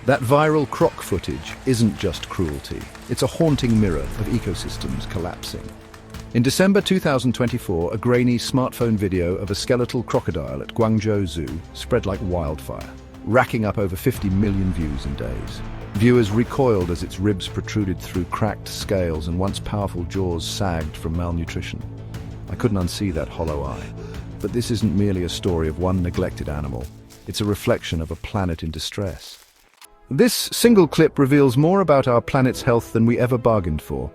That viral Croc footage isn't just cruelty. It's a haunting mirror of ecosystems collapsing. In December 2024, a grainy smartphone video of a skeletal crocodile at Guangzhou Zoo spread like wildfire, racking up over 50 million views in days. Viewers recoiled as its ribs protruded through cracked scales and once powerful jaws sagged from malnutrition. I couldn't unsee that hollow eye. But this isn't merely a story of one neglected animal. It's a reflection of a planet in distress. This single clip reveals more about our planet's health than we ever bargained for.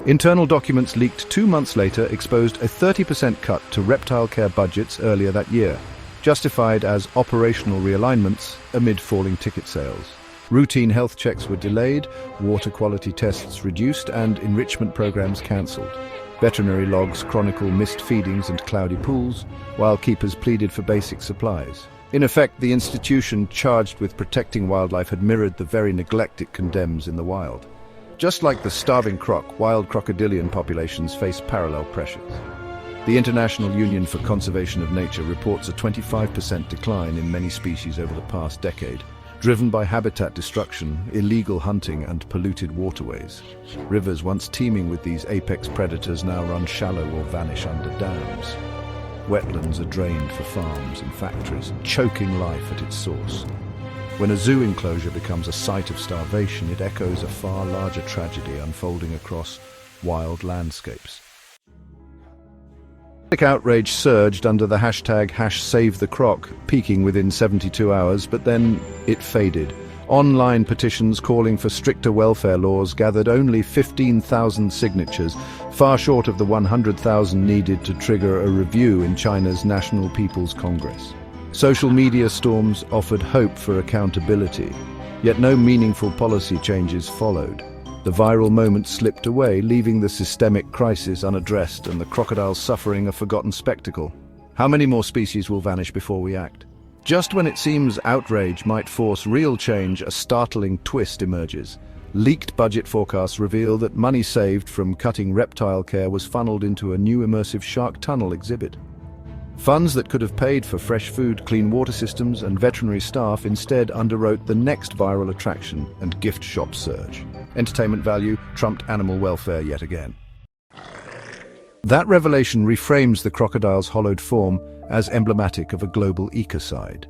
Internal documents leaked 2 months later exposed a 30% cut to reptile care budgets earlier that year, justified as operational realignments amid falling ticket sales. Routine health checks were delayed, water quality tests reduced, and enrichment programs cancelled. Veterinary logs chronicle missed feedings and cloudy pools, while keepers pleaded for basic supplies. In effect, the institution charged with protecting wildlife had mirrored the very neglect it condemns in the wild. Just like the starving croc, wild crocodilian populations face parallel pressures. The International Union for Conservation of Nature reports a 25% decline in many species over the past decade, driven by habitat destruction, illegal hunting, and polluted waterways. Rivers once teeming with these apex predators now run shallow or vanish under dams. Wetlands are drained for farms and factories, choking life at its source. When a zoo enclosure becomes a site of starvation, it echoes a far larger tragedy unfolding across wild landscapes. Outrage surged under the hashtag #SaveTheCroc, peaking within 72 hours, but then it faded. Online petitions calling for stricter welfare laws gathered only 15,000 signatures, far short of the 100,000 needed to trigger a review in China's National People's Congress. Social media storms offered hope for accountability, yet no meaningful policy changes followed. The viral moment slipped away, leaving the systemic crisis unaddressed and the crocodile's suffering a forgotten spectacle. How many more species will vanish before we act? Just when it seems outrage might force real change, a startling twist emerges. Leaked budget forecasts reveal that money saved from cutting reptile care was funneled into a new immersive shark tunnel exhibit. Funds that could have paid for fresh food, clean water systems, and veterinary staff instead underwrote the next viral attraction and gift shop surge. Entertainment value trumped animal welfare yet again. That revelation reframes the crocodile's hollowed form as emblematic of a global ecocide.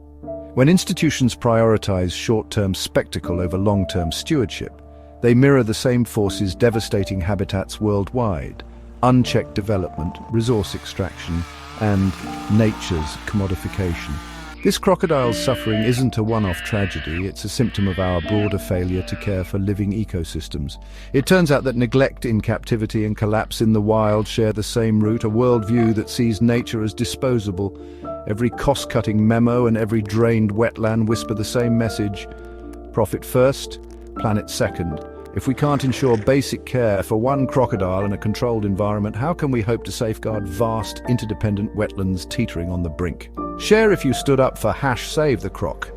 When institutions prioritize short-term spectacle over long-term stewardship, they mirror the same forces devastating habitats worldwide: unchecked development, resource extraction, and nature's commodification. This crocodile's suffering isn't a one-off tragedy, it's a symptom of our broader failure to care for living ecosystems. It turns out that neglect in captivity and collapse in the wild share the same root, a worldview that sees nature as disposable. Every cost-cutting memo and every drained wetland whisper the same message: profit first, planet second. If we can't ensure basic care for one crocodile in a controlled environment, how can we hope to safeguard vast, interdependent wetlands teetering on the brink? Share if you stood up for #SaveTheCroc,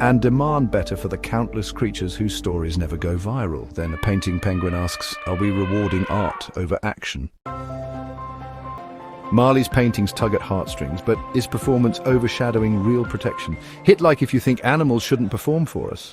and demand better for the countless creatures whose stories never go viral. Then a painting penguin asks, are we rewarding art over action? Marley's paintings tug at heartstrings, but is performance overshadowing real protection? Hit like if you think animals shouldn't perform for us.